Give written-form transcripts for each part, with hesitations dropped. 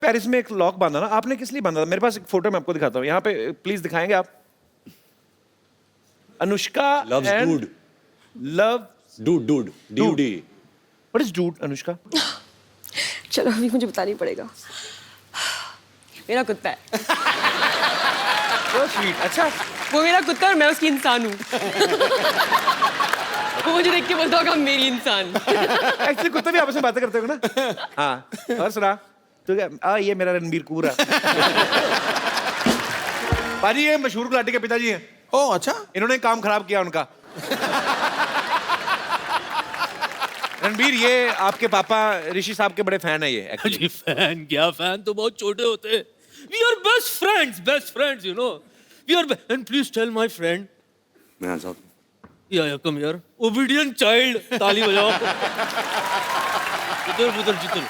Paris में एक lock बांधा ना, आपने किस लिए बांधा था? मेरे पास एक फोटो मैं आपको दिखाता हूँ, यहाँ पे प्लीज दिखाएंगे आप? Anushka Loves and dude. love Dude. D-U-D. what is dude Anushka? चलो अभी मुझे बताना ही पड़ेगा। मेरा कुत्ता है, So sweet. अच्छा वो मेरा कुत्ता और मैं उसकी इंसान हूँ। वो मुझे देख के बोलता होगा मेरी इंसान। एक्चुअली कुत्ते भी आपस में बातें करते हो ना? हाँ, और सुना तो क्या ये मेरा रणबीर कपूर है। पाजी ये मशहूर गुलाटी के पिताजी हैं। ओह अच्छा। इन्होंने काम खराब किया उनका। रणबीर ये आपके पापा ऋषि साहब के बड़े फैन है ये एक्चुअली। जी फैन क्या, फैन तो बहुत छोटे होते हैं। We are best friends, you know. We are and please tell my friend. मैं साहब Yeah, come here. Obedient child. ताली बजाओ। जितन।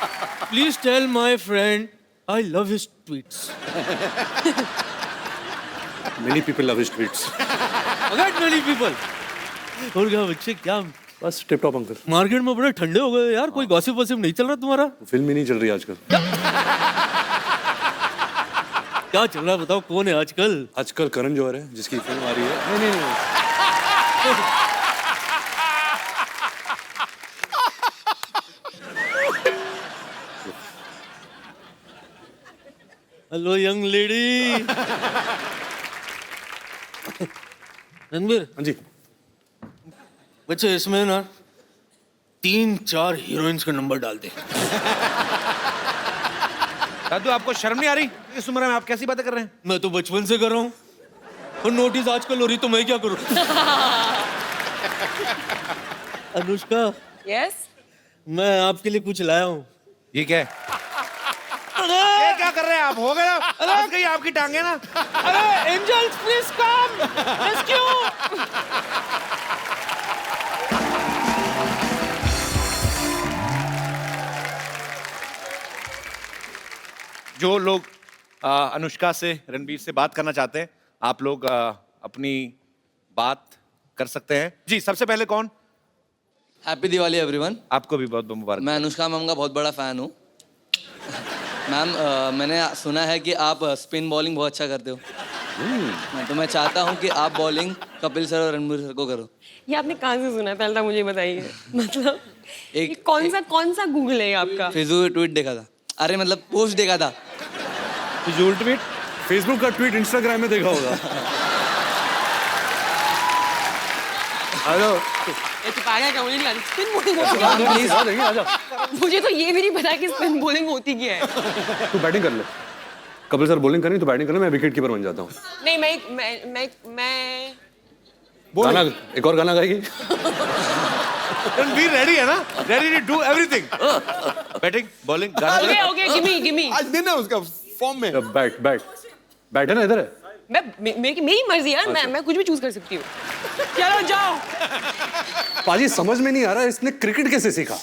Please tell my friend I love his tweets. many people love his tweets. Not many people. और क्या बच्चे क्या बस tip top uncle. Market में बड़े ठंडे हो गए यार, कोई गॉसिप वॉसिप नहीं चल रहा तुम्हारा? फिल्म ही नहीं चल रही आजकल। क्या चल रहा है बताओ, कौन है आजकल? आजकल करण जौहर है जिसकी फिल्म आ रही है। नहीं। Hello young lady. रणबीर हाँ जी। बच्चे इसमें ना 3-4 हीरोइंस का नंबर डाल दे। दादू आपको शर्म नहीं आ रही इस उम्र में? आप कैसी बातें कर रहे हैं? मैं तो बचपन से कर रहा हूँ और नोटिस आजकल हो रही तो मैं क्या करूँ? अनुष्का यस, मैं आपके लिए कुछ लाया हूँ। ये क्या है? ये क्या कर रहे हैं आप? हो गया ना? फंस गई आपकी टांगे ना? अरे एंजल्स प्लीज कम रेस्क्यू। जो लोग अनुष्का से रणबीर से बात करना चाहते हैं, आप लोग अपनी बात कर सकते हैं। जी सबसे पहले कौन? Happy Diwali everyone. आपको भी बहुत बहुत मुबारक। मैं अनुष्का मैम का बहुत बड़ा फ़ैन हूँ। मैम मैंने सुना है कि आप स्पिन बॉलिंग बहुत अच्छा करते हो। तो मैं चाहता हूँ कि आप बॉलिंग कपिल सर और रणबीर सर को करो। ये आपने कहाँ से सुना है? पहले तो मुझे बताइए। मतलब एक- ये कौन सा गूगल है आपका? फिजूल ट्वीट देखा था। अरे मतलब पोस्ट देखा था। फिजूल ट्वीट? फेसबुक का ट्वीट इंस्टाग्राम में देखा होगा। हेलो ये तो पागल क्या, मुझे नहीं लगता स्पिन बॉलिंग होती मैम क्या प्लीज आ जाएंगे, आ जा। है? मुझे तो ये भी नहीं पता कि स्पिन बॉलिंग होती क्या है। तू बैटिंग कर ले। कपिल सर बॉलिंग करें तो बैटिंग कर ले, मैं विकेट कीपर बन जाता हूँ। नहीं मैं गाना एक और गाना गाएगी। रणबीर रेडी है ना? Ready to do everything. Batting bowling गाना। Okay give me. आज दिन है उसका फॉर्म में। बैट है ना, इधर है। मेरी मर्जी यार, मैं कुछ भी चूज कर सकती हूँ। चलो जाओ। पाजी समझ में नहीं आ रहा इसने क्रिकेट कैसे सीखा।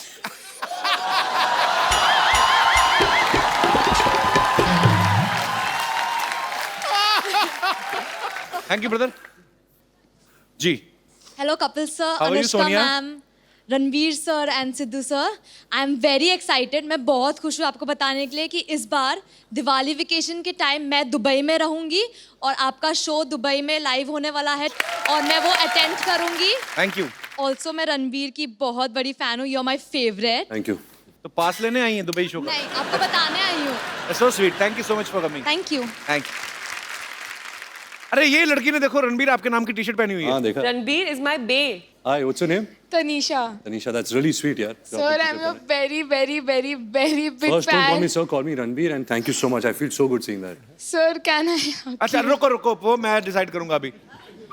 Thank you brother. जी Hello, Kapil sir, How are you, Anushka Sonia? ma'am, Ranveer sir and Sidhu sir. I am very excited. मैं बहुत खुश हूँ आपको बताने के लिए कि इस बार दिवाली वेकेशन के टाइम मैं दुबई में रहूँगी और आपका शो दुबई में लाइव होने वाला है और मैं वो अटेंड करूँगी। Thank you. ऑल्सो मैं रणवीर की बहुत बड़ी फ़ैन हूँ। You are my favourite. Thank you. तो पास लेने आई हैं दुबई शो का? नहीं, आपको बताने आई हूँ। So sweet. Thank you so much for coming. Thank you. Thank you. अरे ये लड़की ने देखो रणबीर आपके नाम की टी शर्ट पहनी हुई है। हाँ देखा। Ranbir is my bae. Hi what's your name? Tanisha. Tanisha, that's really sweet यार। Sir, I'm a very big First, don't call fan. me sir, call me Ranbir, and thank you so much. I feel so good seeing that. Sir, can I? अच्छा रुको वो मैं decide करूंगा अभी।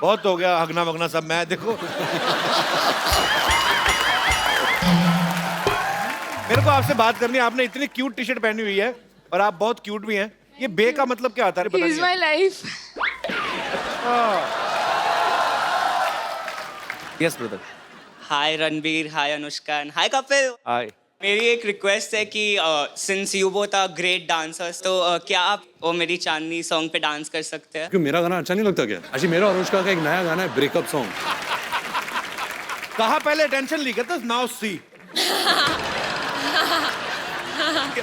बहुत हो गया हगना वगना सब। मैं देखो मेरे को आपसे बात करनी है। आपने इतनी क्यूट टी शर्ट पहनी हुई है और आप बहुत क्यूट भी हैं। ये बे का मतलब क्या आता है? He's my life. Yes brother. Hi Ranbir, hi Anushka, hi Kapil. Hi. मेरी एक रिक्वेस्ट है कि since you both are great dancers, तो क्या आप वो मेरी चांदनी सॉन्ग पे डांस कर सकते हैं? क्यों मेरा गाना अच्छा नहीं लगता क्या? अच्छा मेरा और अनुष्का का एक नया गाना है ब्रेकअप सॉन्ग। कहा पहले टेंशन ली करते नाउ सी।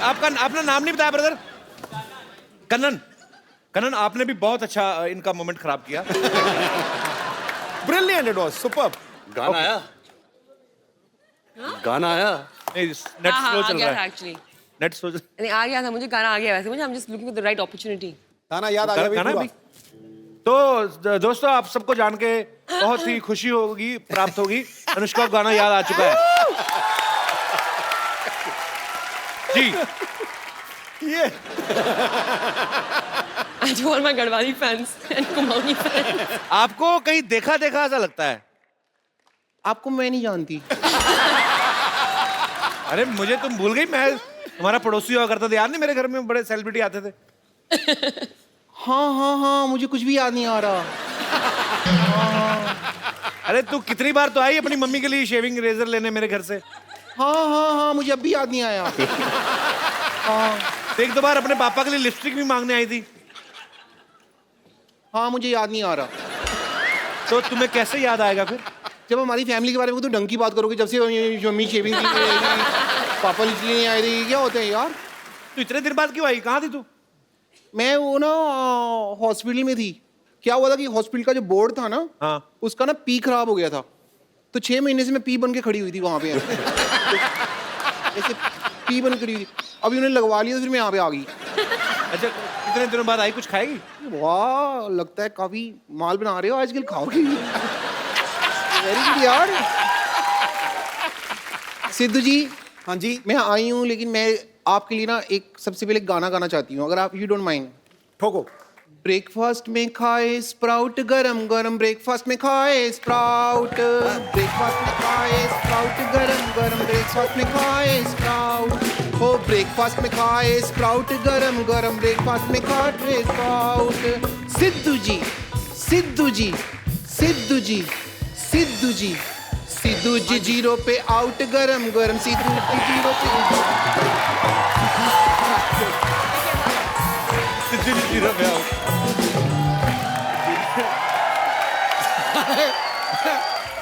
आपका अपना नाम नहीं बताया ब्रदर? कन्नन आपने भी बहुत अच्छा इनका मोमेंट खराब किया। Brilliant it was. Superb. गाना आया गाना आया नहीं, नेट स्लो चल रहा है। एक्चुअली नेट स्लो नहीं आ गया था मुझे, गाना आ गया वैसे मुझे, I am just looking for the right opportunity. गाना याद आ गया भाई गाना पूरा। भी। तो दोस्तों आप सबको जान के बहुत ही खुशी होगी, प्राप्त होगी। अनुष्का को गाना याद आ चुका है। जी ये hi to all my Garhwali fans and Kumaoni fans. आपको कहीं देखा देखा ऐसा लगता है? आपको मैं नहीं जानती। अरे मुझे तुम भूल गई, मैं तुम्हारा पड़ोसी हुआ करता था, याद नहीं मेरे घर में बड़े सेलिब्रिटी आते थे। हाँ मुझे कुछ भी याद नहीं आ रहा। अरे तू कितनी बार तो आई अपनी मम्मी के लिए शेविंग रेजर लेने मेरे घर से। हाँ मुझे अब भी याद नहीं आया। एक दो बार अपने पापा के लिए लिपस्टिक भी मांगने आई थी। हाँ मुझे याद नहीं आ रहा। तो तुम्हें कैसे याद आएगा फिर? जब हमारी फैमिली के बारे में तो ढंग की बात करोगे, जब से मम्मी शेविंग की पापा इसलिए नहीं आए थे, क्या होते हैं यार? तू इतने दिन बाद क्यों आई? कहाँ थी तू? मैं वो ना हॉस्पिटल में थी। क्या हुआ था कि हॉस्पिटल का जो बोर्ड था ना, हाँ। उसका ना पी खराब हो गया था। तो 6 महीने से मैं पी बन के खड़ी हुई थी वहां पे। ऐसे पी बन के खड़ी हुई थी। अभी उन्हें लगवा लिया तो फिर मैं यहाँ पे आ गई। अच्छा इतने दिनों बाद आई, कुछ खाएगी? वाह लगता है काफी माल बना रहे हो आजकल, खाओगी? वेरी गुड यार। सिद्धू जी, हाँ जी मैं आई हूँ लेकिन मैं आपके लिए ना एक सबसे पहले गाना गाना चाहती हूँ, अगर आप यू डोंट माइंड। ठोको। ब्रेकफास्ट में खाए स्प्राउट गरम गरम, ब्रेकफास्ट में खाए स्प्राउट, ब्रेकफास्ट में खाए स्प्राउट गरम गरम, ब्रेकफास्ट में खाए स्प्राउट, हो ब्रेकफास्ट में खाए स्प्राउट गरम गरम, ब्रेकफास्ट में खाए स्प्राउट। सिद्धू जी सिद्धू जी सिद्धू जी सिद्धू जी सिद्धू जी जीरो पे आउट गरम गरम, सिद्धू जी जीरो पे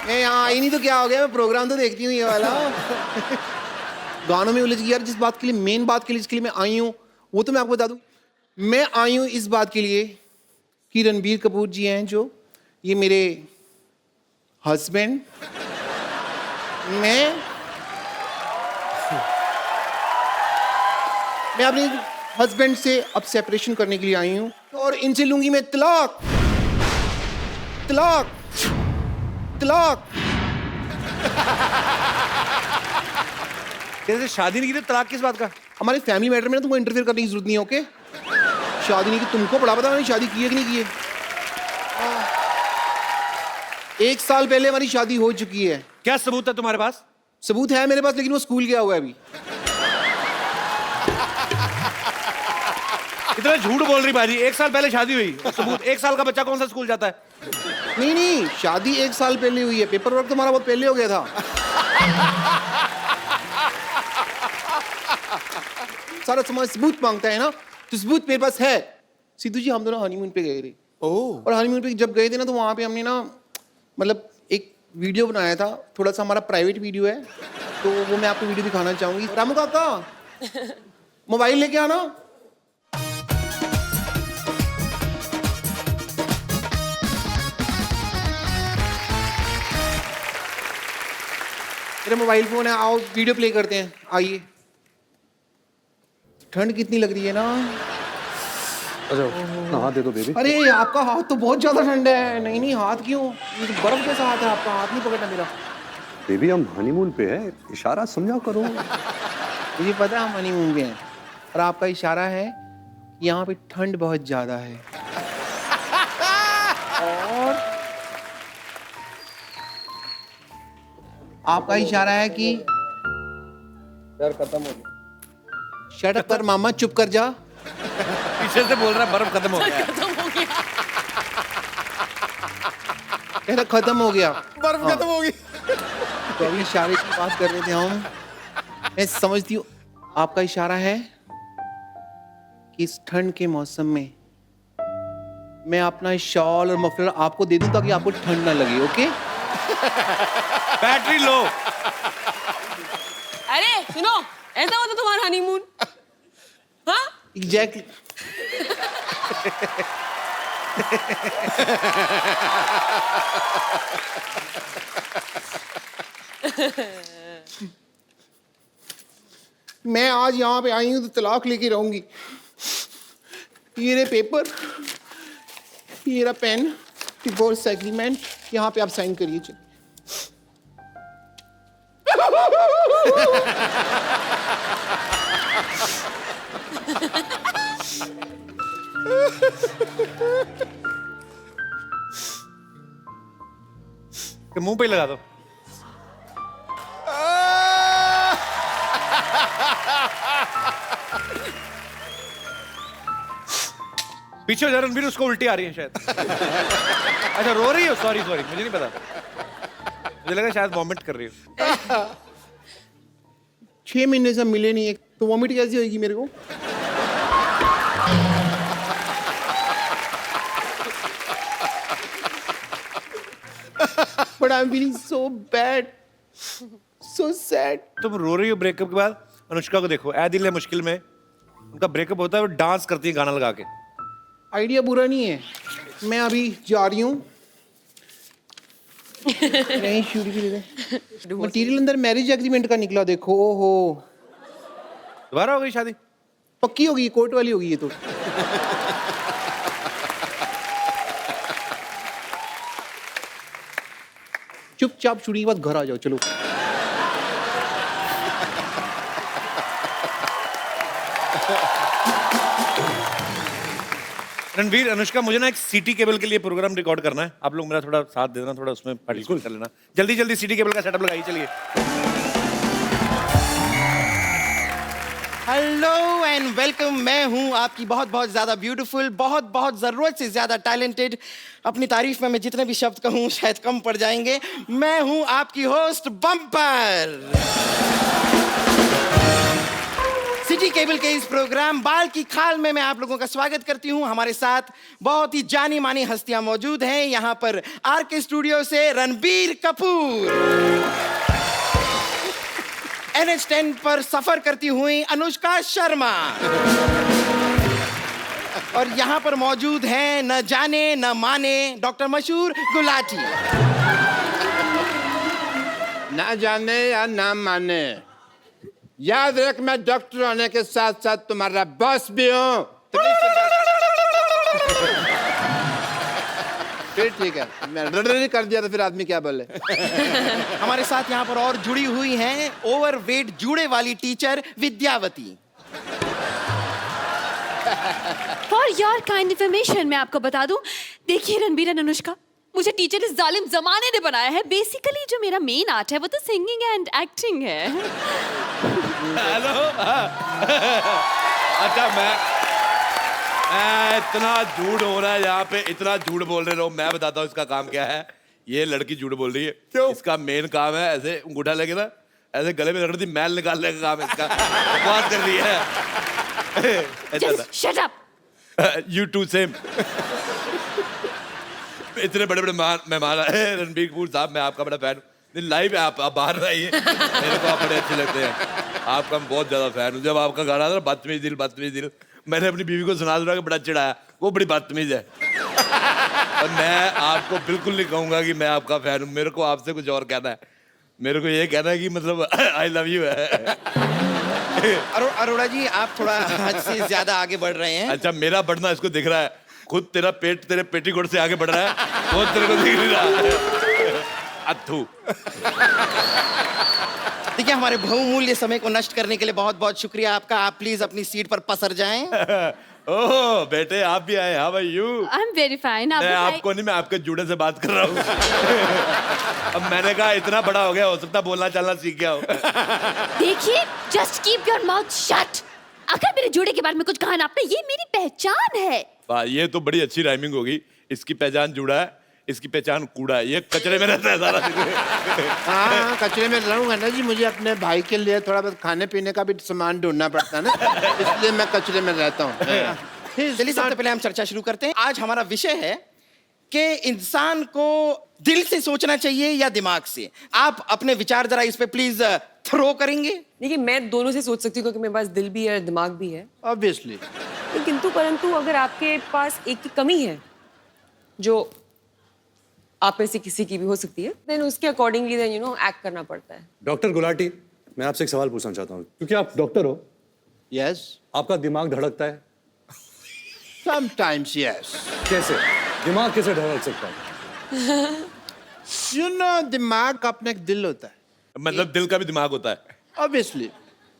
मैं यहाँ आई नहीं तो क्या हो गया, मैं प्रोग्राम तो देखती हूँ ये वाला। गानों में उलझ गई यार। जिस बात के लिए, मेन बात के लिए जिसके लिए मैं आई हूँ वो तो मैं आपको बता दूं। मैं आई हूँ इस बात के लिए कि रणबीर कपूर जी हैं जो, ये मेरे हस्बैंड, मैं अपने हस्बैंड से अब सेपरेशन करने के लिए आई हूँ और इनसे लूंगी मैं तलाक तलाक तलाक। कैसे शादी नहीं की तो तलाक किस बात का? हमारे फैमिली मैटर में ना तुमको इंटरफेयर करने की जरूरत नहीं है, ओके? शादी नहीं की, तुमको बड़ा पता मैंने शादी की है कि नहीं की है। 1 साल पहले हमारी शादी हो चुकी है। क्या सबूत है तुम्हारे पास? सबूत है मेरे पास, लेकिन वो स्कूल गया हुआ है अभी। इतना झूठ बोल रही बाजी। 1 साल पहले शादी हुई, सबूत? 1 साल का बच्चा कौन सा स्कूल जाता है? नहीं शादी 1 साल पहले हुई है, पेपर वर्क तुम्हारा बहुत पहले हो गया था। सारा समाज सबूत मांगता है ना, तो सबूत मेरे पास है। सिद्धू जी हम दोनों हनीमून पे गए थे। ओह। और हनीमून पे जब गए थे ना तो वहाँ पे हमने ना मतलब एक वीडियो बनाया था, थोड़ा सा हमारा प्राइवेट वीडियो है, तो वो मैं आपको वीडियो दिखाना चाहूंगी। रामू काका मोबाइल लेके आना। मेरा मोबाइल फोन है, आओ वीडियो प्ले करते हैं, आइए। ठंड कितनी लग रही है ना। अच्छा नहा दे दो बेबी। अरे आपका हाथ तो बहुत ज्यादा ठंडा है। नहीं हाथ क्यों, ये तो बर्फ जैसा हाथ है आपका, हाथ नहीं पकड़ना मेरा। बेबी हम हनीमून पे है, इशारा समझा करो। मुझे पता है हम हनीमून पे हैं, और आपका इशारा है कि यहाँ पे ठंड बहुत ज्यादा है। और आपका इशारा है कि यार खत्म हो गया। शट अप कर मामा, चुप कर जा। पीछे से बोल रहा है बर्फ खत्म हो गया। कहता खत्म हो गया, बर्फ खत्म हो गई। तो अभी इशारे की बात कर रहे थे हम। मैं समझती हूँ आपका इशारा है कि इस ठंड के मौसम में मैं अपना शॉल और मफलर आपको दे दूं ताकि आपको ठंड ना लगे, ओके? Battery low. अरे सुनो, ऐसा होता तुम्हारा हनीमून? हाँ एग्जैक्टली। मैं आज यहाँ पे आई हूँ तो तलाक लेके रहूंगी। ये रहे पेपर, ये रहा पेन, डिवोर्स एग्रीमेंट, यहाँ पे आप साइन करिए। चलिए। मुंह पे ही लगा दो। पीछे हो जा रणवीर, उसको उल्टी आ रही है शायद। अच्छा रो रही हो? सॉरी सॉरी, मुझे नहीं पता, मुझे लगा शायद वॉमिट कर रही हो। 6 महीने से मिले नहीं, तो वॉमिट कैसी होगी मेरे को? But I'm feeling so bad, so sad. तुम रो रही हो ब्रेकअप के बाद? अनुष्का को देखो, ऐ दिल है मुश्किल में, उनका ब्रेकअप होता है, वो डांस करती है गाना लगा के। आइडिया बुरा नहीं है। मैं अभी जा रही हूँ। नहीं शूट भी दे। मटीरियल अंदर मैरिज एग्रीमेंट का निकला, देखो। ओहो, दोबारा हो गई शादी? पक्की होगी, कोर्ट वाली होगी ये तो। चुपचाप शूटिंग के बाद घर आ जाओ, चलो। रणवीर, अनुष्का, मुझे ना एक सीटी केबल के लिए प्रोग्राम रिकॉर्ड करना है, आप लोग मेरा थोड़ा साथ दे देना, थोड़ा उसमें पार्टिसिपेट कर लेना। जल्दी जल्दी सीटी केबल का सेटअप लगाइए, चलिए। Hello and welcome. मैं हूं आपकी बहुत बहुत ज्यादा ब्यूटीफुल, बहुत बहुत जरूरत से ज्यादा टैलेंटेड। अपनी तारीफ में मैं जितने भी शब्द कहूं शायद कम पड़ जाएंगे। मैं हूं आपकी होस्ट बम्पर। सिटी केबल के इस प्रोग्राम बाल की खाल में मैं आप लोगों का स्वागत करती हूं। हमारे साथ बहुत ही जानी मानी हस्तियां मौजूद हैं। यहां पर आरके स्टूडियो से रणबीर कपूर, NH10 पर सफर करती हुई अनुष्का शर्मा, और यहां पर मौजूद हैं न जाने न माने डॉक्टर मशहूर गुलाटी। ना जाने या ना माने, याद रख मैं डॉक्टर होने के साथ साथ तुम्हारा बॉस भी हूँ। फिर ठीक है, मैं कर दिया तो फिर आदमी क्या बोले। हमारे साथ यहाँ पर और जुड़ी हुई हैं ओवरवेट जूड़े वाली teacher Vidyawati. For your kind information मैं आपको बता दूं, देखिए रणबीर एंड अनुष्का, मुझे टीचर इस जालिम जमाने ने बनाया है। बेसिकली जो मेरा मेन आर्ट है वो तो सिंगिंग एंड एक्टिंग है। हेलो। अच्छा, मैं इतना झूठ हो रहा है यहाँ पे, इतना झूठ बोल रहे हो। मैं बताता हूँ इसका काम क्या है। ये लड़की झूठ बोल रही है। क्यों? इसका मेन काम है ऐसे अंगूठा लेके ना ऐसे गले में रगड़ दी, मैल निकालने का काम है इसका। बकवास कर रही है। Just shut up. You too same. इतने बड़े बड़े मेहमान आए। रणबीर कपूर साहब, मैं आपका बड़ा फैन हूँ। लाइव है आप बाहर रहिए, मेरे को आप बड़े अच्छे लगते हैं। आपका मैं बहुत ज्यादा फैन हूँ। जब आपका गाना था बदतमीज दिल, मैंने अपनी बीवी को सुना कि बड़ा चिढ़ाया, वो बड़ी बदतमीज है। और मैं आपको बिल्कुल नहीं कहूंगा कि मैं आपका फैन हूँ। मेरे को आपसे कुछ और कहना है। मेरे को ये कहना है कि मतलब आई लव यू है। अरोड़ा जी, आप थोड़ा हद से ज्यादा आगे बढ़ रहे हैं। अच्छा, मेरा बढ़ना इसको दिख रहा है। खुद तेरा पेट तेरे पेटीकोट से आगे बढ़ रहा है, वो तेरे को दिख नहीं रहा। अथू। देखिए, हमारे बहुमूल्य समय को नष्ट करने के लिए बहुत बहुत शुक्रिया आपका। आप प्लीज अपनी सीट पर पसर जाएं। ओह बेटे, आप भी आए। How are you? I am very fine. मैं आपको नहीं, मैं आपके जूड़े से बात कर रहा हूँ। अब मैंने कहा इतना बड़ा हो गया, हो सकता बोलना चलना सीख गया हो। देखिए, just keep your mouth shut. अगर मेरे जोड़े के बारे में कुछ कहा ना आपने, ये मेरी पहचान है। वाह, ये तो बड़ी अच्छी राइमिंग होगी। इसकी पहचान जूड़ा है, इसकी पहचान कूड़ा है। ये कचरे में रहता है सारा दिन। हाँ, कचरे में रहूंगा ना जी। मुझे अपने भाई के लिए थोड़ा बहुत खाने पीने का भी सामान ढूंढना पड़ता है ना, इसलिए मैं कचरे में रहता हूँ। चलिए, सबसे पहले हम चर्चा शुरू करते हैं। आज हमारा विषय है कि इंसान को दिल से सोचना चाहिए या दिमाग से। आप अपने विचार जरा इस पे प्लीज थ्रो करेंगे? देखिए मैं दोनों से सोच सकती हूँ क्योंकि मेरे पास दिल भी है दिमाग भी है, ऑब्वियसली। किंतु परंतु अगर आपके पास एक की कमी है जो आप में से किसी की भी हो सकती है, देन उसके अकॉर्डिंगली देन एक्ट करना पड़ता है। डॉक्टर गुलाटी, मैं आपसे एक सवाल पूछना चाहता हूँ, क्योंकि आप डॉक्टर हो। यस, आपका दिमाग धड़कता है? Sometimes yes. कैसे? दिमाग कैसे धड़क सकता है? यू नो, दिमाग का अपना एक दिल होता है, मतलब दिल का भी दिमाग होता है। ऑब्वियसली।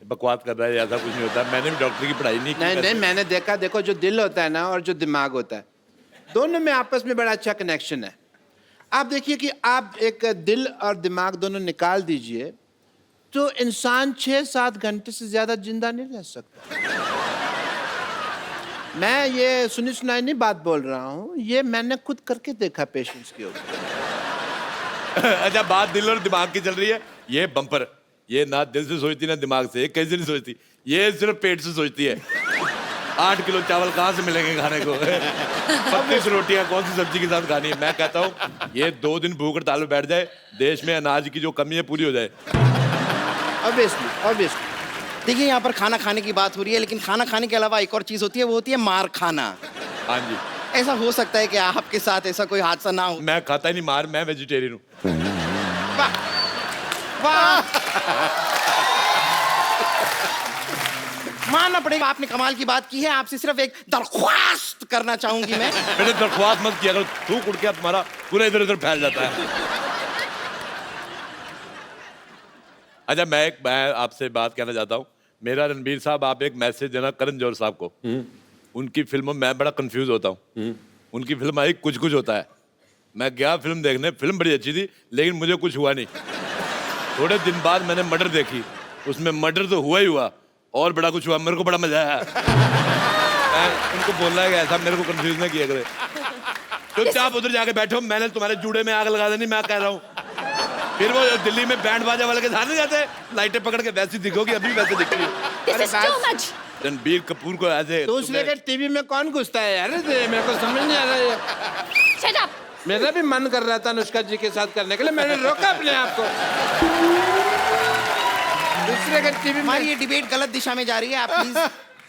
बकवास कर रहा है, ऐसा कुछ नहीं होता। मैंने भी डॉक्टर की पढ़ाई नहीं की। नहीं, मैंने देखा, देखो जो दिल होता है ना और जो दिमाग होता है, दोनों में आपस में बड़ा अच्छा कनेक्शन है। आप देखिए कि आप एक दिल और दिमाग दोनों निकाल दीजिए तो इंसान 6-7 घंटे से ज्यादा जिंदा नहीं रह सकता। मैं ये सुनी सुनाई नहीं बात बोल रहा हूँ, ये मैंने खुद करके देखा पेशेंट्स के ऊपर। अच्छा, बात दिल और दिमाग की चल रही है। ये बम्पर, ये ना दिल से सोचती ना दिमाग से, कैसे नहीं सोचती, ये सिर्फ पेट से सोचती है। 8 किलो चावल कहाँ से मिलेंगे खाने को? 32 रोटियां कौन सी सब्जी के साथ खानी है? मैं कहता हूँ ये 2 दिन भूख हड़ताल में बैठ जाए, देश में अनाज की जो कमी है पूरी हो जाए। ऑब्वियसली। देखिए यहाँ पर खाना खाने की बात हो रही है, लेकिन खाना खाने के अलावा एक और चीज होती है, वो होती है मार खाना। हाँ जी। ऐसा हो सकता है कि आपके साथ ऐसा कोई हादसा ना हो? मैं खाता ही नहीं मार, मैं वेजिटेरियन हूँ। वाह, मानना पड़ेगा, आपने कमाल की बात की है। आपसे सिर्फ एक दरख्वास्त करना चाहूंगी मैं। मैंने दरख्वास्त मत किया करो, थूक उड़ के तुम्हारा पूरा इधर उधर फैल जाता है। अच्छा, मैं आपसे बात कहना चाहता हूँ। मेरा रणबीर साहब, आप एक मैसेज देना करण जौहर साहब को। उनकी फिल्मों में मैं बड़ा कंफ्यूज होता हूँ। उनकी फिल्म आई कुछ कुछ होता है, मैं गया फिल्म देखने, फिल्म बड़ी अच्छी थी लेकिन मुझे कुछ हुआ नहीं। थोड़े दिन बाद मैंने मर्डर देखी, उसमें मर्डर तो हुआ ही हुआ और बड़ा कुछ हुआ, मेरे को बड़ा मजा आया। मैं उनको बोलना है कि ऐसा मेरे को कंफ्यूज ना किया करे। चुपचाप उधर जाके बैठो, मैंने तुम्हारे जूड़े में आग लगा देनी, मैं कह रहा हूँ। फिर वो दिल्ली में बैंड बाजा वाले के साथ नहीं जाते, लाइटें पकड़ के वैसी दिखोगी, अभी वैसे दिख रही है। रणबीर कपूर को ऐसे दूसरे के टीवी में कौन घुसता है यार? मेरे को समझ नहीं आ रहा है। Shut up! मेरा भी मन कर रहा था अनुष्का जी के साथ करने के लिए, मैंने रोका अपने आप को। दूसरे के टीवी में हमारी ये डिबेट गलत दिशा में जा रही है, आप प्लीज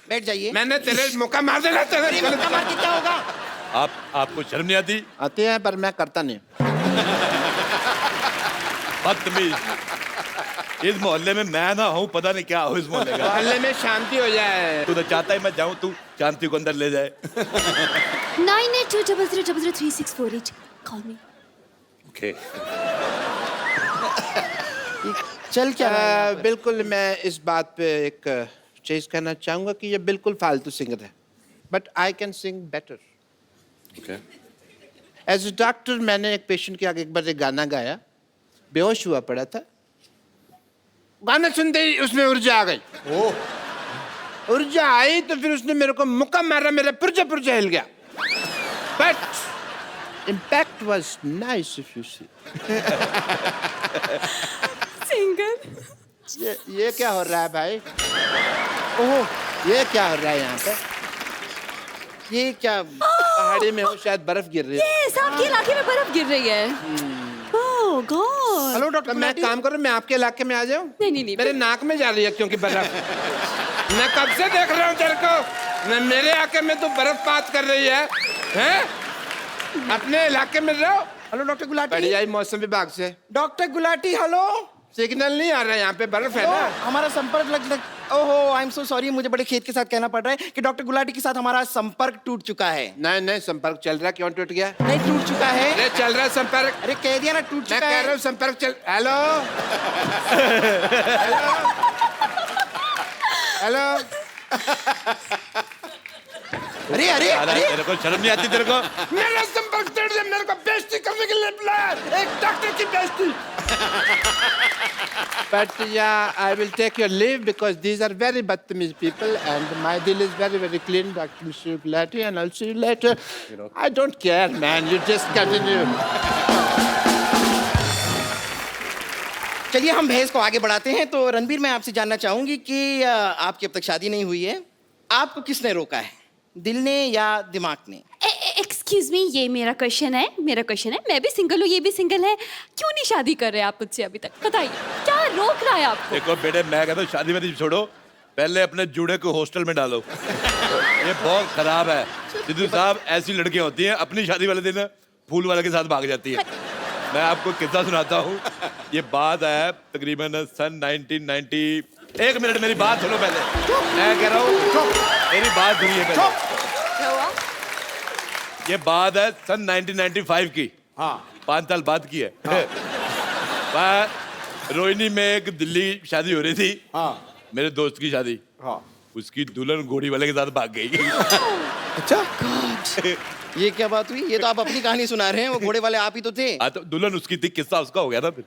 बैठ जाइए। मैंने तेरे मौका मार देना, तेरे मौका मार के क्या होगा? आपको शर्म नहीं आती? आती है पर मैं करता नहीं। बदतमीज। इस मोहल्ले में मैं ना हूँ, पता नहीं क्या हो इस मोहल्ले का। मोहल्ले में शांति हो जाए। तू तो चाहता है मैं जाऊँ, तू शांति को अंदर ले जाए। 98200368 Call me. Okay. चल क्या रहा है? बिल्कुल, मैं इस बात पे एक चीज कहना चाहूंगा कि ये बिल्कुल फालतू सिंगर है, but I can sing better. Okay. As a doctor मैंने एक पेशेंट के आगे एक बार एक गाना गाया, बेहोश हुआ पड़ा था। गाना सुनते ही उसमें ऊर्जा आ गई। ऊर्जा आई तो फिर उसने मेरे को मुक्का मारा, मेरा पुर्जा पुर्जा हिल गया। But impact was nice if you see. Singer. ये क्या हो रहा है भाई? ओह, ये क्या हो रहा है यहाँ पे? ये क्या पहाड़ी में हो, शायद बर्फ गिर रही है। Yes, आपके इलाके में बर्फ गिर रही है। Oh God. हेलो डॉक्टर, मैं काम करूं, मैं आपके इलाके में आ जाऊं? नहीं। मेरे नाक में जा रही है क्योंकि बर्फ। मैं कब से देख रहा हूं तेरे को, मेरे इलाके में तो बर्फपात कर रही है, हैं? अपने इलाके में रहो। Hello doctor Gulati. बढ़िया ही मौसम विभाग से। Doctor Gulati, hello. सिग्नल नहीं आ रहा है, यहाँ पे बर्फ है ना। हमारा संपर्क लग ओहो, आई एम सो सॉरी, मुझे बड़े खेद के साथ कहना पड़ रहा है कि डॉक्टर गुलाटी के साथ हमारा संपर्क टूट चुका है। नहीं, संपर्क चल रहा है। क्यों टूट गया? नहीं, टूट चुका है। अरे चल रहा है संपर्क। अरे कह दिया ना, टूट चुका है। मैं कह रहा हूँ संपर्क चल। Hello hello. अरे अरे अरे, तेरे को शर्म नहीं आती तेरे को? मेरा संपर्क तोड़ दिया, मेरे को बेइज्जती करने के लिए बुलाया, एक डॉक्टर की बेइज्जती। But yeah, I will take your leave because these are very bad people and my deal is very, very clean, Dr. Mr. Gulati, and I'll see you later. I don't care, man. You just continue. चलिए हम बहस को आगे बढ़ाते हैं। तो रणबीर, मैं आपसे जानना चाहूंगी कि आपकी अब तक शादी नहीं हुई है, आपको किसने रोका है, दिल ने या दिमाग ने? एक्सक्यूज मी, ये मेरा क्वेश्चन है। मैं भी सिंगल हूँ, ये भी सिंगल है। क्यों नहीं शादी कर रहे आप मुझसे अभी तक? बताइए, क्या रोक रहा है आपको? देखो बेटे, मैं कहता हूँ शादी में छोड़ो, पहले अपने जूड़े को हॉस्टल में डालो। ये बहुत खराब है सिद्धू साहब। ऐसी लड़कियां होती हैं अपनी शादी वाले दिन फूल वाले के साथ भाग जाती है। मैं आपको किस्सा सुनाता हूँ। ये बात है तकरीबन सन 1990। एक मिनट मेरी बात सुनो पहले। मैं कह रहा हूँ मेरी बात सुनिए पहले। क्या हुआ? ये बात है सन 1995 की। हाँ, 5 साल बाद की है। हाँ। रोहिणी में एक दिल्ली शादी हो रही थी। हाँ। मेरे दोस्त की शादी। हाँ। उसकी दुल्हन घोड़ी वाले के साथ भाग गई। अच्छा, ये क्या बात हुई? ये तो आप अपनी कहानी सुना रहे हैं, वो घोड़े वाले आप ही तो थे। हाँ, तो दुल्हन उसकी थी, किस्सा उसका हो गया ना फिर।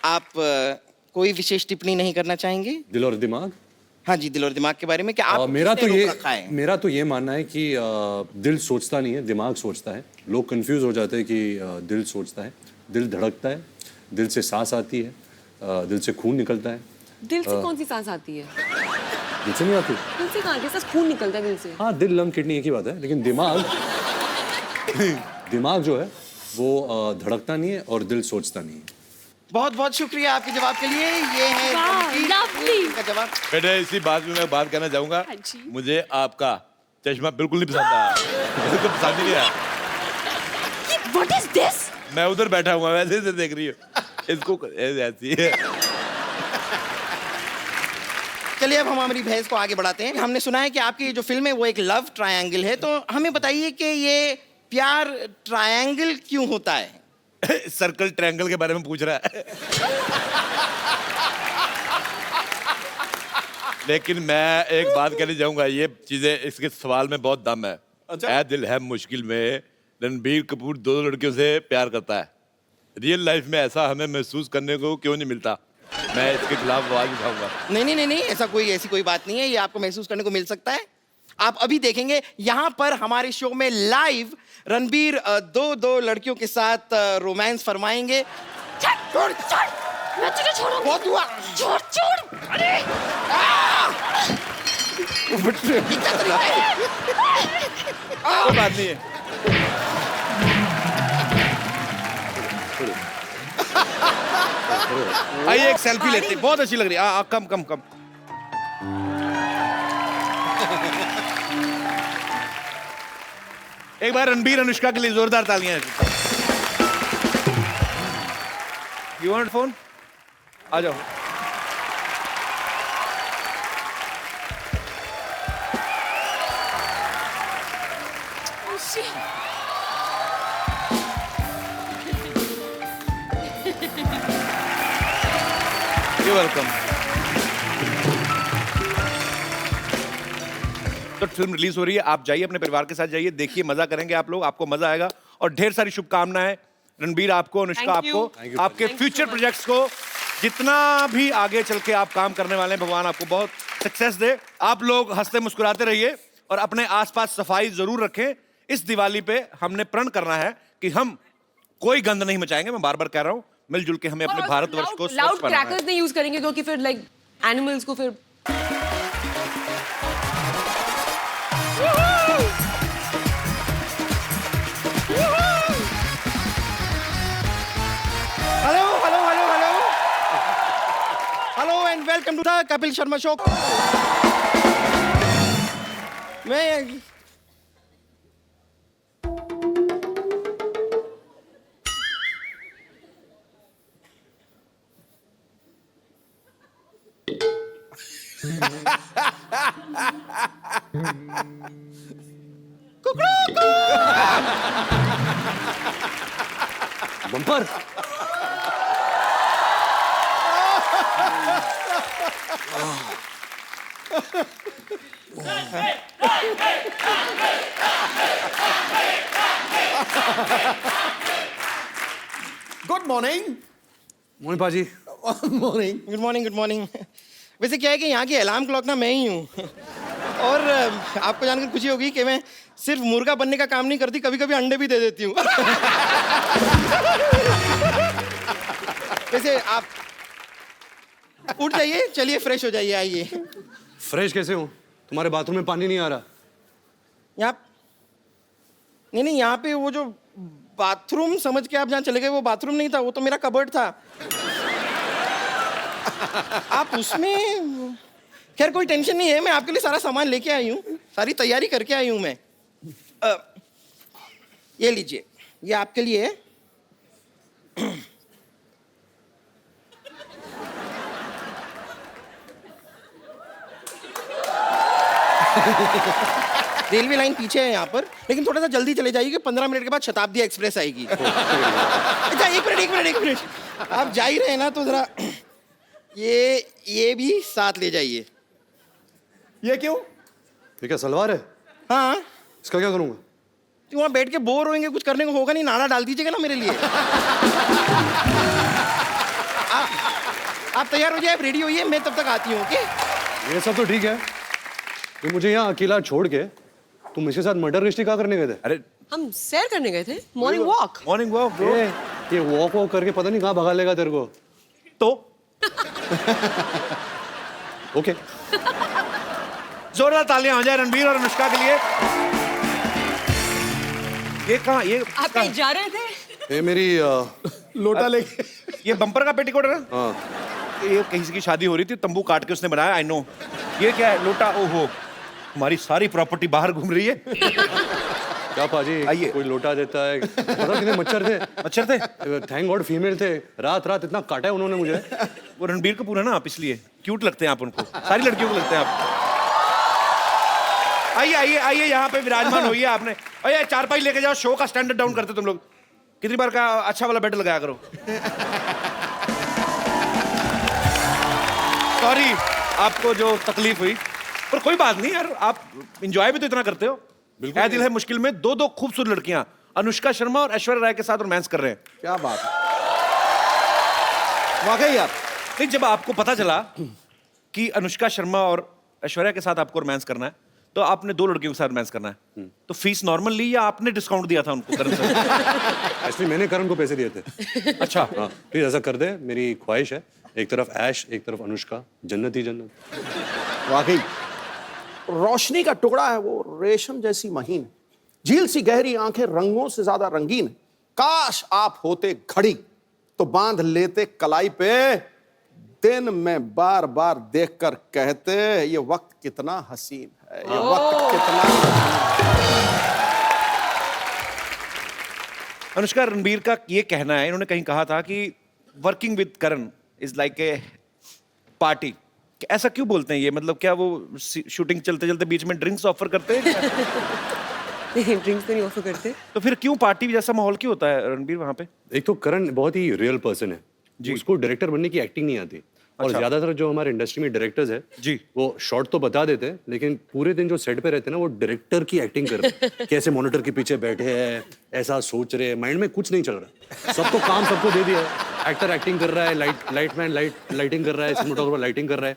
आप कोई विशेष टिप्पणी नहीं करना चाहेंगे? दिल और दिमाग? हाँ जी, दिल और दिमाग के बारे में क्या आप मेरा तो ये मानना है कि दिल सोचता नहीं है, दिमाग सोचता है। लोग कंफ्यूज हो जाते हैं कि दिल सोचता है। दिल धड़कता है, दिल से सांस आती है, दिल से खून निकलता है। दिल से कौन सी सांस आती है? दिल से नहीं आती? दिल से कहाँ? कैसा खून निकलता है दिल से? हाँ, दिल लंग किडनी एक ही बात है, लेकिन दिमाग जो है वो धड़कता नहीं है और दिल सोचता नहीं है। बहुत बहुत शुक्रिया आपके जवाब के लिए। ये है का जवाब। बेटे, इसी बात में मैं बात करना चाहूंगा। मुझे आपका चश्मा बिल्कुल नहीं पसंद आया। बिल्कुल पसंद नहीं आया। What is this? मैं उधर बैठा हुआ वैसे से देख रही हूँ इसको ऐसी है। चलिए अब हम हमारी बहस को आगे बढ़ाते हैं। हमने सुना है कि आपकी जो फिल्म है वो एक लव ट्रायंगल है, तो हमें बताइए कि ये प्यार ट्रायंगल क्यों होता है? सर्कल ट्रायंगल के बारे में पूछ रहा है। लेकिन मैं एक बात कहना चाहूंगा, ये चीजें इसके सवाल में बहुत दम है। ऐ दिल है मुश्किल में रणबीर कपूर 2 लड़कियों से प्यार करता है। रियल लाइफ में ऐसा हमें महसूस करने को क्यों नहीं मिलता? मैं इसके खिलाफ आवाज उठाऊंगा। नहीं, ऐसी कोई बात नहीं है। ये आपको महसूस करने को मिल सकता है। आप अभी देखेंगे यहाँ पर हमारे शो में लाइव रणबीर 2 लड़कियों के साथ रोमांस फरमाएंगे। छोड़, मैं तुझे छोड़ूंगा। बहुत हुआ। छोड़। अरे कोई बात नहीं है। आइए एक सेल्फी लेते हैं, बहुत अच्छी लग रही है। कम। एक बार रणबीर अनुष्का के लिए जोरदार तालियां। You want phone? आ जाओ। You're welcome. तो फिल्म रिलीज हो रही है, आप जाइए अपने परिवार के साथ जाइए, देखिए, मजा करेंगे आप लोग, आपको मजा आएगा। और ढेर सारी शुभकामनाएं रणबीर आपको, अनुष्का आपको, आपके फ्यूचर प्रोजेक्ट्स को, जितना भी आगे चल के आप काम करने वाले हैं, भगवान आपको बहुत सक्सेस दे। आप लोग हंसते मुस्कुराते रहिए और अपने आसपास सफाई जरूर रखें। इस दिवाली पे हमने प्रण करना है कि हम कोई गंद नहीं मचाएंगे। मैं बार बार कह रहा हूँ, मिलजुल के हमें अपने भारतवर्ष को स्वच्छ लाउड बनाना है। क्रैकर्स नहीं यूज करेंगे क्योंकि फिर लाइक एनिमल्स को फिर hello and welcome to the Kapil Sharma show. मैं बम्पर। Good morning. मोहन पाजी। मॉर्निंग। Good morning. वैसे क्या है कि यहाँ की अलार्म क्लॉक ना मैं ही हूँ। और आपको जानकर खुशी होगी कि मैं सिर्फ मुर्गा बनने का काम नहीं करती, कभी कभी अंडे भी दे देती हूँ। वैसे आप उठ जाइए, चलिए फ्रेश हो जाइए, आइए। फ्रेश कैसे हूँ? तुम्हारे बाथरूम में पानी नहीं आ रहा? यहाँ नहीं, यहाँ पे वो जो बाथरूम समझ के आप जहाँ चले गए वो बाथरूम नहीं था, वो तो मेरा कबर्ड था। आप उसमें, खैर कोई टेंशन नहीं है, मैं आपके लिए सारा सामान लेके आई हूँ, सारी तैयारी करके आई हूँ मैं। ये लीजिए, ये आपके लिए है। रेलवे लाइन पीछे है यहाँ पर, लेकिन थोड़ा सा जल्दी चले जाइए, 15 मिनट के बाद शताब्दी एक्सप्रेस आएगी। अच्छा एक मिनट, आप जा ही रहे हैं ना, तो जरा ये भी साथ ले जाइए। ये क्यों? ये क्या सलवार है? हाँ, इसका क्या करूंगा? तो वहाँ बैठ के बोर होंगे, कुछ करने को होगा नहीं, नाड़ा डाल दीजिएगा ना मेरे लिए। आप तैयार हो जाए, आप रेडी होइए, मैं तब तक आती हूँ। ओके, ये सब तो ठीक है, तो मुझे यहाँ अकेला छोड़ के तुम इसके साथ मर्डर मिस्ट्री क्या करने गए थे? अरे हम सैर करने गए थे, morning walk. Morning walk bro. ये वॉक करके पता नहीं कहाँ भगा लेगा तेरे को। तो ओके, जोरदार तालियां हो जाए रणबीर और अनुष्का के लिए। ये कहाँ, ये आप कहीं जा रहे थे? ये मेरी लोटा लेके, ये बम्पर का पेटीकोट है ना? हाँ, ये कहीं की शादी हो रही थी, तंबू काट के उसने बनाया। I know. ये क्या है? लोटा। ओहो, हमारी सारी प्रॉपर्टी बाहर घूम रही है। क्या पाजी, आइए। कोई लोटा देता है? पता कितने मच्छर थे? मच्छर थे? थैंक गॉड फीमेल थे। रात इतना काटा है उन्होंने मुझे। वो रणबीर कपूर है ना आप, इसलिए क्यूट लगते हैं आप उनको, सारी लड़कियों को लगते हैं आप। आइए यहाँ पे विराजमान होइए आपने। अरे चारपाई लेके जाओ, शो का स्टैंडर्ड डाउन करते तुम लोग। कितनी बार का अच्छा वाला बेड लगाया करो। सॉरी आपको जो तकलीफ हुई, पर कोई बात नहीं यार, आप एंजॉय भी तो इतना करते हो। ऐ दिल है मुश्किल में दो खूबसूरत लड़कियां अनुष्का शर्मा और ऐश्वर्या राय के साथ रोमांस कर रहे हैं। क्या बात है, वाकई यार। नहीं, जब आपको पता चला कि अनुष्का शर्मा और ऐश्वर्या के साथ आपको रोमांस करना है, तो आपने 2 लड़कियों के साथ रोमांस करना है, तो फीस नॉर्मल ली या आपने डिस्काउंट दिया था उनको? करण सर एक्चुअली मैंने करण को पैसे दिए थे। अच्छा, हाँ, प्लीज ऐसा कर दे, मेरी ख्वाहिश है। एक तरफ ऐश, एक तरफ अनुष्का, जन्नत ही जन्नत। वाकई रोशनी का टुकड़ा है वो, रेशम जैसी महीन, झील सी गहरी आंखें, रंगों से ज्यादा रंगीन। काश आप होते घड़ी तो बांध लेते कलाई पे, दिन में बार बार देखकर कहते ये वक्त कितना हसीन है, ये वक्त कितना हसीन। अनुष्का, रणबीर का ये कहना है, इन्होंने कहीं कहा था कि working with Karan is like a party. ऐसा क्यों बोलते हैं ये? मतलब क्या वो शूटिंग चलते चलते बीच में ड्रिंक्स ऑफर करते हैं? नहीं, ड्रिंक्स तो नहीं ऑफर करते। तो फिर क्यों पार्टी जैसा माहौल क्यों होता है रणबीर वहां पे? एक तो करण बहुत ही रियल पर्सन है जी, उसको डायरेक्टर बनने की एक्टिंग नहीं आती। और ज्यादातर जो हमारे इंडस्ट्री में डायरेक्टर्स है जी, वो शॉर्ट तो बता देते हैं, लेकिन पूरे दिन जो सेट पे रहते हैं ना, वो डायरेक्टर की एक्टिंग करते हैं। कैसे मॉनिटर के पीछे बैठे हैं, ऐसा सोच रहे हैं, माइंड में कुछ नहीं चल रहा, सबको काम सबको दे दिया है। एक्टर एक्टिंग कर रहा है, लाइटमैन लाइटिंग कर रहा है, सिनेमेटोग्राफर लाइटिंग कर रहा है।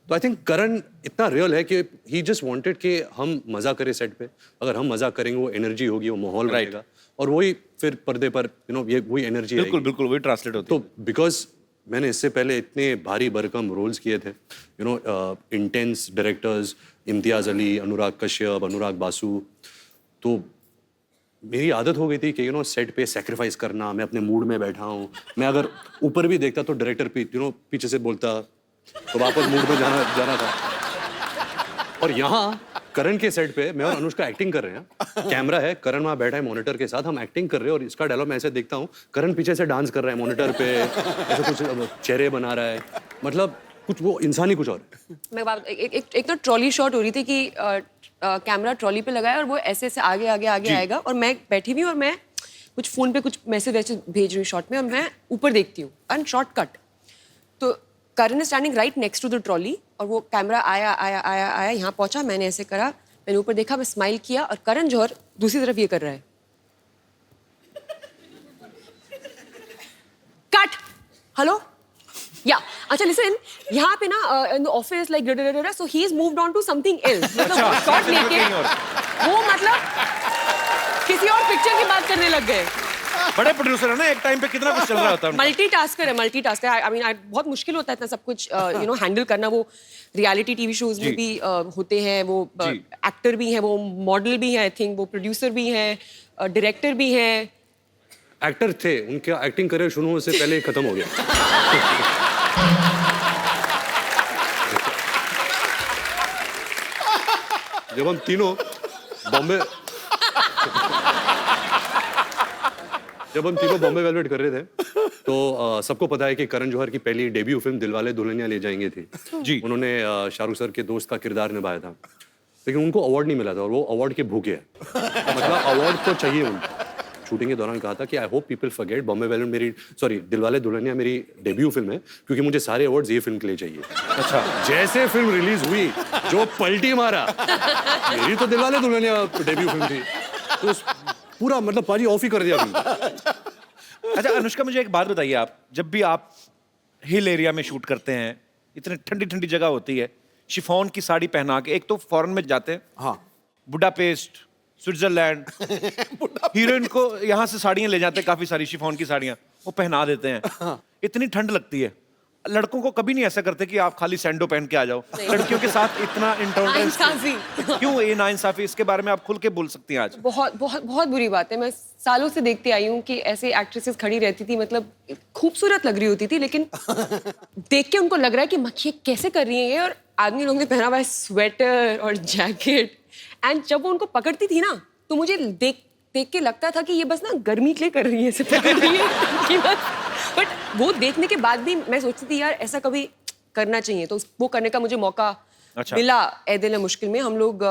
तो आई थिंक करण इतना रियल है कि ही जस्ट वांटेड कि हम मजा करें सेट पे। अगर हम मजा करेंगे, वो एनर्जी होगी, वो माहौल रहेगा, और वही फिर पर्दे पर ये वही एनर्जी। बिल्कुल बिल्कुल वही ट्रांसलेट होती है। तो बिकॉज मैंने इससे पहले इतने भारी भरकम रोल्स किए थे, इंटेंस डायरेक्टर्स, इम्तियाज अली, अनुराग कश्यप, अनुराग बासु, तो मेरी आदत हो गई थी कि सेट पे सेक्रीफाइस करना। मैं अपने मूड में बैठा हूँ, मैं अगर ऊपर भी देखता तो डायरेक्टर पीछे से बोलता, तो वापस मूड में जाना था। और यहाँ करण के सेट पे मैं और अनुष्का एक्टिंग कर रहे हैं, कैमरा है, करण वहाँ बैठा है मॉनिटर के साथ, हम एक्टिंग कर रहे हैं। और इसका डायलॉग मैं ऐसे देखता हूँ, करण पीछे से डांस कर रहा है मॉनिटर पे, ऐसे कुछ चेहरे बना रहा है, मतलब कुछ वो इंसान ही कुछ और। मैं बात एक तो ट्रॉली शॉट हो रही थी कि कैमरा ट्रॉली पे लगाया और वो ऐसे ऐसे आगे आगे आगे आएगा, और मैं बैठी हुई और मैं कुछ फोन पे कुछ मैसेज वैसे भेज रही हूँ शॉट में, और मैं ऊपर देखती हूँ एंड शॉर्ट कट, तो Karan is standing right next to the trolley, और वो कैमरा आया आया आया आया यहाँ पहुंचा, मैंने ऐसे करा, मैंने ऊपर देखा, मैं स्माइल किया, और करण जौहर दूसरी तरफ ये कर रहा है, कट, हेलो या अच्छा लिसन, यहाँ पे ना in the office like so he is moved on to something else, मतलब शॉट लेके वो मतलब किसी और पिक्चर की बात करने लग गए। बड़े प्रोड्यूसर है ना, एक टाइम पे कितना कुछ चल रहा होता है। मल्टीटास्कर है। आई मीन बहुत मुश्किल होता है इतना सब कुछ हैंडल करना। वो रियलिटी टीवी शोज में भी होते हैं, वो एक्टर भी हैं, वो मॉडल भी हैं, आई थिंक वो प्रोड्यूसर भी हैं, डायरेक्टर भी हैं, एक्टर थे, उनका एक्टिंग करियर शुरू होने से पहले ही खत्म हो गया। जब हम तीनों बॉम्बे वेलवेट कर रहे थे तो सबको पता है कि करण जौहर की पहली डेब्यू फिल्म दिलवाले दुल्हनिया ले जाएंगे थी जी। उन्होंने शाहरुख सर के दोस्त का किरदार निभाया था, लेकिन उनको अवार्ड नहीं मिला था और वो अवार्ड के भूखे हैं। मतलब अवार्ड तो चाहिए उनको। शूटिंग के दौरान कहा था कि I hope people forget Bombay velvet Dilwale Dulhania मेरी डेब्यू फिल्म है, क्योंकि मुझे सारे अवार्ड्स ये फिल्म के लिए चाहिए। अच्छा, जैसे फिल्म रिलीज हुई जो पलटी मारा, मेरी तो दिलवाले दुल्हनिया डेब्यू फिल्म थी, तो पूरा मतलब पाजी ऑफ ही कर दिया फिल्म। अच्छा अनुष्का, मुझे एक बात बताइए, आप जब भी आप हिल एरिया में शूट करते हैं, इतनी ठंडी ठंडी जगह होती है, शिफॉन की साड़ी पहना के, एक तो फॉरेन में जाते हैं, हाँ, बुडापेस्ट, स्विट्जरलैंड, हीरोइन को यहाँ से साड़ियाँ ले जाते हैं, काफी सारी शिफॉन की साड़ियाँ, वो पहना देते हैं। इतनी ठंड लगती है, लड़कों को कभी नहीं ऐसा करते कि आप खाली सैंडो पहन के आ जाओ, लड़कियों के साथ इतना इंटॉलरेंस क्यों? ये नाइंसाफी, इसके बारे में आप खुल के बोल सकती हैं आज। बहुत बहुत बहुत बुरी बात है। मैं सालों से देखती आई हूँ कि ऐसे एक्ट्रेसेस खड़ी रहती थी, मतलब खूबसूरत लग रही होती थी, लेकिन देख के उनको लग रहा है कि मक्खी कैसे कर रही है ये, और आदमी लोगों ने पहना हुआ है स्वेटर और जैकेट, एंड जब वो उनको पकड़ती थी ना, तो मुझे देख के लगता था कि ये बस ना गर्मी के लिए कर रही है, ऐसे पकड़ रही है। बट वो देखने के बाद भी मैं सोचती थी यार ऐसा कभी करना चाहिए, तो वो करने का मुझे मौका मिला। ए दिल है मुश्किल में हम लोग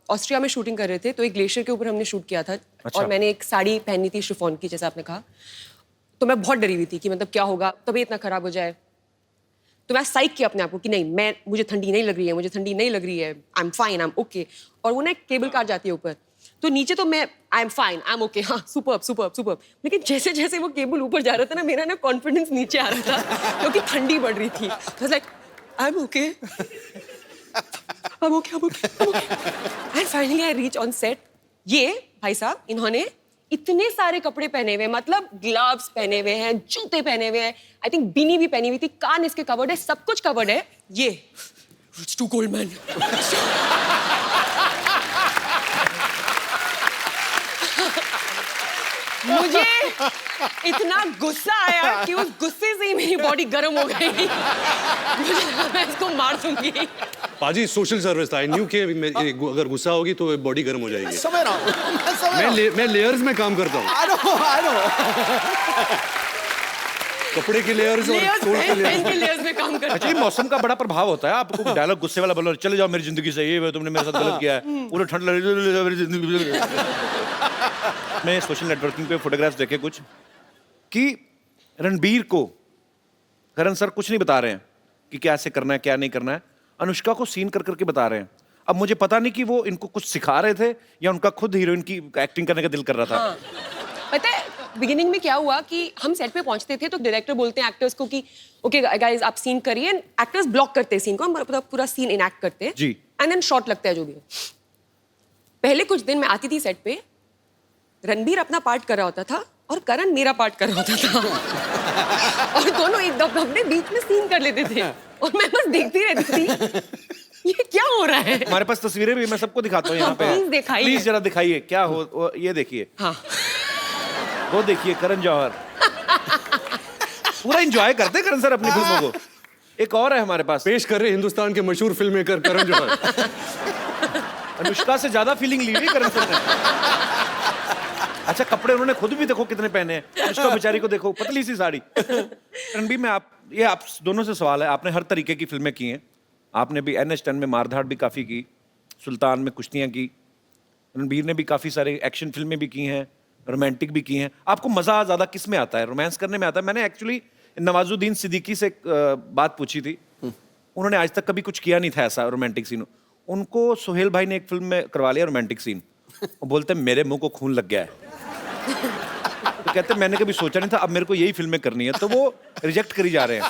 ऑस्ट्रिया में शूटिंग कर रहे थे, तो एक ग्लेशियर के ऊपर हमने शूट किया था। और मैंने एक साड़ी पहनी थी शिफॉन की, जैसे आपने कहा, तो मैं बहुत डरी हुई थी कि मतलब क्या होगा, तबीयत इतना खराब हो जाए। तो मैं साइक किया अपने आप को कि नहीं, मुझे ठंडी नहीं लग रही है, मुझे ठंडी नहीं लग रही है, I am fine, I am okay. और वो ना एक केबल कार जाती है ऊपर, तो नीचे तो मैं I am fine, I am okay, हाँ सुपर्ब सुपर्ब सुपर्ब, लेकिन जैसे जैसे वो केबल ऊपर जा रहा था ना, मेरा ना कॉन्फिडेंस नीचे आ रहा था क्योंकि ठंडी बढ़ रही थी। तो like I am okay, I am okay, I am okay. And finally I reach on set. ये भाई साहब इन्होंने इतने सारे कपड़े पहने हुए, मतलब ग्लव्स पहने हुए हैं, जूते पहने हुए हैं, आई थिंक बीनी भी पहनी हुई थी, कान इसके कवर्ड है, सब कुछ कवर्ड है। ये इट्स टू कोल्ड मैन। मुझे इतना गुस्सा आया कि उस गुस्से से ही मेरी बॉडी गर्म हो गई। मुझे लगा मैं इसको मार दूंगी। पाजी सोशल सर्विस था, आई न्यू कि अगर गुस्सा होगी तो बॉडी गर्म हो जाएगी। समझ रहा हूँ, मैं लेयर्स में काम करता हूँ। कपड़े के लेयर्स और सोल के लेयर्स में काम करता हूँ। मौसम का बड़ा प्रभाव होता है। आपको डायलॉग गुस्से वाला बोलो, चले जाओ मेरी जिंदगी से, ये तुमने मेरे साथ गलत किया है, पूरा ठंड लग रही है मेरी जिंदगी। मैं सोशल नेटवर्किंग पे फोटोग्राफ्स देखे कुछ कि रणबीर को करण सर कुछ नहीं बता रहे हैं कि क्या ऐसे करना है क्या नहीं करना है, अनुष्का को सीन कर करके बता रहे हैं। अब मुझे पता नहीं कि वो इनको कुछ सिखा रहे थे या उनका खुद हीरोइन की एक्टिंग करने का दिल कर रहा था। हाँ। पता है बिगिनिंग में क्या हुआ कि हम सेट पे पहुंचते थे तो डायरेक्टर बोलते हैं एक्टर्स को कि ओके गाइस आप सीन करिए, एक्टर्स ब्लॉक करते हैं सीन को, हम पूरा सीन इनएक्ट करते हैं जी, एंड देन शॉट लगता है जो भी। पहले कुछ दिन मैं आती थी सेट पे, रणबीर अपना पार्ट कर रहा होता था और करण मेरा पार्ट कर रहा होता था और दोनों एक अपने बीच में सीन कर लेते थे और मैं बस देखती रहती थी ये क्या हो रहा है। हमारे पास तस्वीरें भी मैं सबको दिखाता हूँ यहाँ पे, प्लीज दिखाइए, प्लीज जरा दिखाइए क्या हो। ये देखिए, हाँ वो देखिए करण जौहर पूरा एंजॉय करते हैं करण सर अपनी फिल्मों को। एक और है हमारे पास, पेश कर रहे हिंदुस्तान के मशहूर फिल्म मेकर करण जौहर। अनुष्का से ज्यादा फीलिंग ली हुई करण सर ने। अच्छा कपड़े उन्होंने खुद भी देखो कितने पहने हैं, अनुष्का बेचारी को देखो पतली सी साड़ी। रणबीर में आप दोनों से सवाल है, आपने हर तरीके की फिल्में की हैं, आपने भी NH10 में मारधाड़ भी काफी की, सुल्तान में कुश्तियां की, रणबीर ने भी काफी सारे एक्शन फिल्में भी की हैं, रोमांटिक भी की हैं। आपको मजा ज्यादा किस में आता है, रोमांस करने में आता है? मैंने एक्चुअली नवाजुद्दीन सिद्दीकी से बात पूछी थी, उन्होंने आज तक कभी कुछ किया नहीं था ऐसा रोमांटिक सीन। उनको सोहेल भाई ने एक फिल्म में करवा लिया रोमांटिक सीन, वो बोलते मेरे मुंह को खून लग गया है। तो कहते मैंने कभी सोचा नहीं था, अब मेरे को यही फिल्में करनी है, तो वो रिजेक्ट करी जा रहे हैं।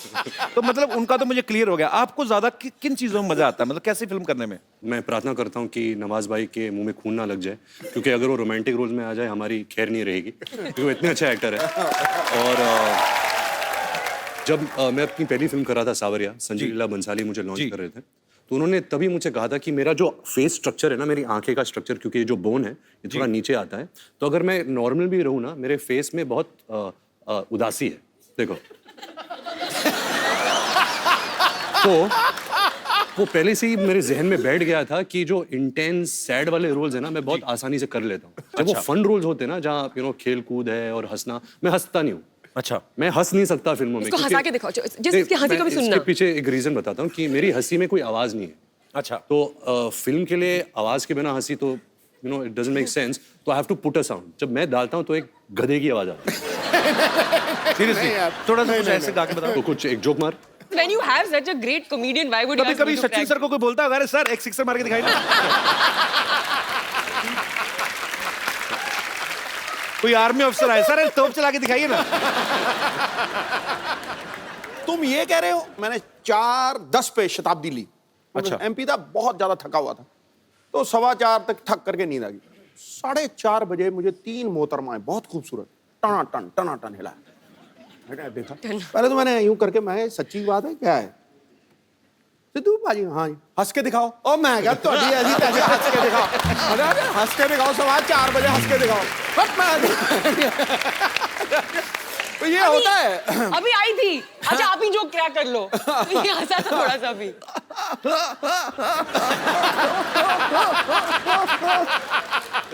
तो मतलब उनका तो मुझे क्लियर हो गया। आपको ज्यादा किन चीजों में मजा आता है, मतलब कैसी फिल्म करने में? मैं प्रार्थना करता हूँ कि नवाज भाई के मुंह में खून ना लग जाए, क्योंकि अगर वो रोमांटिक रोल में आ जाए हमारी खैर नहीं रहेगी, क्योंकि वो इतने अच्छा एक्टर है। और जब मैं अपनी पहली फिल्म कर रहा था सावरिया, संजय लीला बंसाली मुझे लॉन्च कर रहे थे, तो उन्होंने तभी मुझे कहा था कि मेरा जो फेस स्ट्रक्चर है ना, मेरी आंखें का स्ट्रक्चर, क्योंकि ये जो बोन है ये थोड़ा नीचे आता है, तो अगर मैं नॉर्मल भी रहूँ ना, मेरे फेस में बहुत उदासी है, देखो। तो वो पहले से ही मेरे जहन में बैठ गया था कि जो इंटेंस सैड वाले रोल्स है ना, मैं बहुत आसानी से कर लेता हूँ। जब वो फन रोल्स होते हैं ना, जहाँ खेल कूद है और हंसना, मैं हंसता नहीं हूँ। अच्छा, मैं हंस नहीं सकता फिल्मों में। इसको हंसा के दिखाओ, जिसकी हंसी को भी सुनना। इसके पीछे एक रीजन बताता हूँ कि मेरी हंसी में कोई आवाज नहीं है। अच्छा, तो फिल्म के लिए आवाज के बिना हंसी तो इट डजंट मेक सेंस, तो I have to put a sound. जब मैं डालता हूँ तो एक गधे की आवाज आती है। सीरियसली थोड़ा सा कुछ ऐसे गा के बताओ। तो कुछ एक जोक मार। When you have such a great comedian, why would you कभी ask me कभी to सचिन crack? सर को कोई बोलता है, अरे सर एक सिक्सर मार के दिखाई ना। कोई आर्मी अफसर आए, सर एक तोप चला के दिखाइए ना। तुम ये कह रहे हो मैंने 4:10 पे शताब्दी ली। अच्छा। एमपी था, बहुत ज्यादा थका हुआ था, तो 4:15 तक थक करके नींद आ गई। 4:30 बजे मुझे 3 मोहतरमाएं बहुत खूबसूरत टनाटन हिला। मैंने देखा, पहले तो मैंने यूं करके, मैं सच्ची बात है क्या है सिद्धू भाजी, हाँ जी हंस के दिखाओ। और मैं क्या थोड़ी ऐसी तैसी हंस के दिखाओ, अरे हंस के दिखाओ, 4:15 बजे हंस के दिखाओ। तो ये होता है। अभी आई थी, अच्छा आप ही जो क्या कर लो। ये हंसा था थोड़ा सा भी।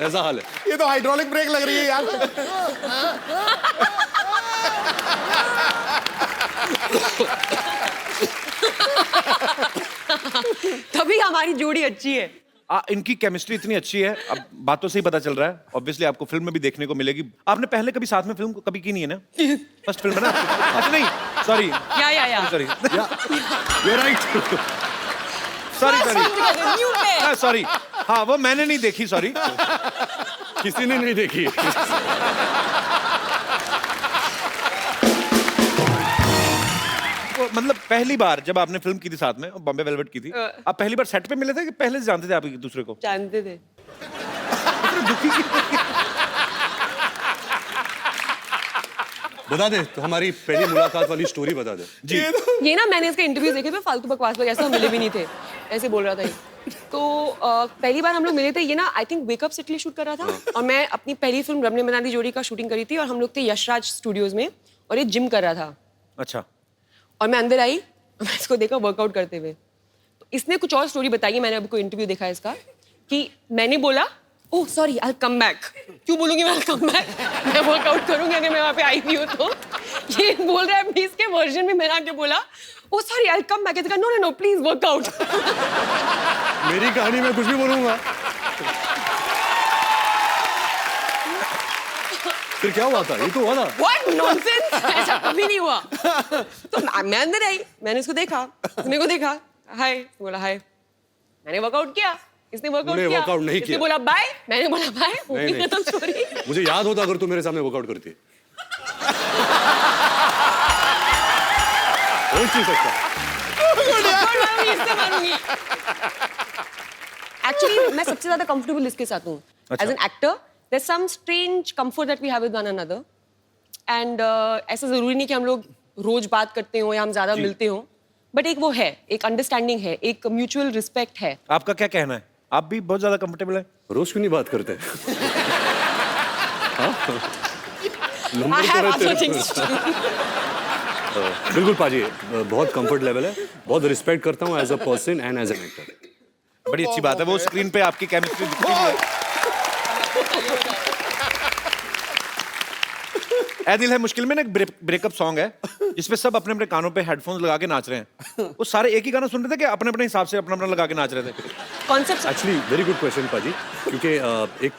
ऐसा हाल है। ये तो हाइड्रोलिक ब्रेक लग रही है यार। तभी हमारी जोड़ी अच्छी है। इनकी केमिस्ट्री इतनी अच्छी है, अब बातों से ही पता चल रहा है। ऑब्वियसली आपको फिल्म में भी देखने को मिलेगी। आपने पहले कभी साथ में फिल्म कभी की नहीं है ना? फर्स्ट फिल्म है ना? अच्छा नहीं, सॉरी। या। सॉरी। You're right. सॉरी। हाँ, वो मैंने नहीं देखी, सॉरी। किसी ने नहीं देखी। मतलब पहली बार जब आपने फिल्म की थी साथ में, बॉम्बे वेलवेट की थी, आप पहली बार सेट पे मिले थे कि पहले से जानते थे आप एक दूसरे को? जानते थे। बता दे, तो हमारी पहली मुलाकात वाली स्टोरी बता दे। जी। ये ना मैंने इसके इंटरव्यूज देखे थे, फालतू बकवास लोग, ऐसा मिले भी नहीं थे, ऐसे बोल रहा था ये। तो पहली बार हम लोग मिले थे, ये ना आई थिंक वेकअप सिटी लिए शूट कर रहा था, और मैं अपनी पहली फिल्म रब ने बना दी जोड़ी का शूटिंग करी थी, और हम लोग थे यशराज स्टूडियोज में, और ये जिम कर रहा था। अच्छा। और मैं अंदर आई, मैं इसको देखा वर्कआउट करते हुए। तो इसने कुछ और स्टोरी बताई है, मैंने अभी कोई इंटरव्यू देखा है इसका, कि मैंने बोला oh sorry I come back. क्यों बोलूंगी मैं कम बैक? मैं वर्कआउट करूंगी अगर मैं वहां पे आई भी हूँ तो। ये बोल रहा है, इसके वर्जन में मैंने आके बोला oh sorry I come back. No no no please workout. मेरी कहानी में कुछ भी बोलूंगा। फिर क्या हुआ था? ये तो हुआ था। What nonsense! ऐसा कभी नहीं हुआ। तो मैं अंदर आई, मैंने इसको देखा, मेरे को देखा, हाय, बोला हाय, मैंने वर्कआउट किया, इसने वर्कआउट किया, वर्कआउट नहीं इसने किया। बोला बाय, मैंने बोला बाय, नहीं, नहीं। खत्म स्टोरी। मुझे याद होता अगर तू मेरे सामने वर्कआउट करती। हो नहीं सकता। एक्चुअली मैं सबसे ज्यादा कंफर्टेबल इसके साथ हूँ। As an actor there's some strange comfort that we have with one another and ऐसा जरूरी नहीं कि हम लोग रोज बात करते हो या हम ज्यादा मिलते हो, बट एक वो है, एक अंडरस्टैंडिंग है, एक म्यूचुअल रिस्पेक्ट है। आपका क्या कहना है? आप भी बहुत ज्यादा कंफर्टेबल है? रोज क्यों नहीं बात करते? I have other things to do. बिल्कुल पाजी, बहुत कंफर्ट लेवल है, बहुत रिस्पेक्ट करता हूँ as a person and as an actor. बड़ी अच्छी बात है, वो स्क्रीन पे आपकी केमिस्ट्री दिखती है। ऐ दिल है मुश्किल में ना एक ब्रेकअप सॉन्ग है जिसमें सब अपने अपने कानों पे हेडफोन्स लगा के नाच रहे हैं। वो सारे एक ही गाना सुन रहे थे कि अपने अपने हिसाब से अपना अपना लगा के नाच रहे थे? Concept actually very good question पाजी, क्योंकि एक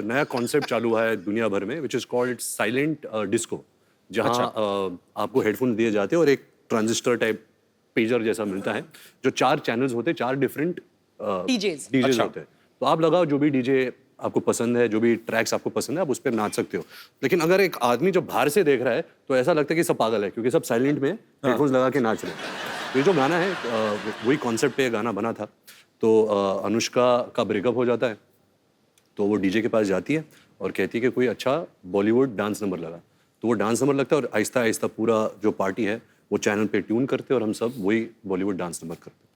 नया कॉन्सेप्ट चालू है दुनिया भर में which is called silent disco, जहाँ आपको हेडफोन दिए जाते हैं और एक ट्रांजिस्टर टाइप पेजर जैसा मिलता है, जो 4 चैनल्स होते हैं, 4 डिफरेंट डीजेस होते हैं। तो आप लगाओ जो भी डीजे आपको पसंद है, जो भी ट्रैक्स आपको पसंद है, आप उस पर नाच सकते हो। लेकिन अगर एक आदमी जो बाहर से देख रहा है तो ऐसा लगता है कि सब पागल है, क्योंकि सब साइलेंट में हेडफोन्स लगा के नाच रहे हैं। तो ये जो गाना है वही कॉन्सेप्ट पे गाना बना था। तो अनुष्का का ब्रेकअप हो जाता है, तो वो डीजे के पास जाती है और कहती है कि कोई अच्छा बॉलीवुड डांस नंबर लगा। तो वो डांस नंबर लगता है और आहिस्ता आहिस्ता पूरा जो पार्टी है वो चैनल पे ट्यून करते हैं और हम सब वही बॉलीवुड डांस नंबर करते हैं।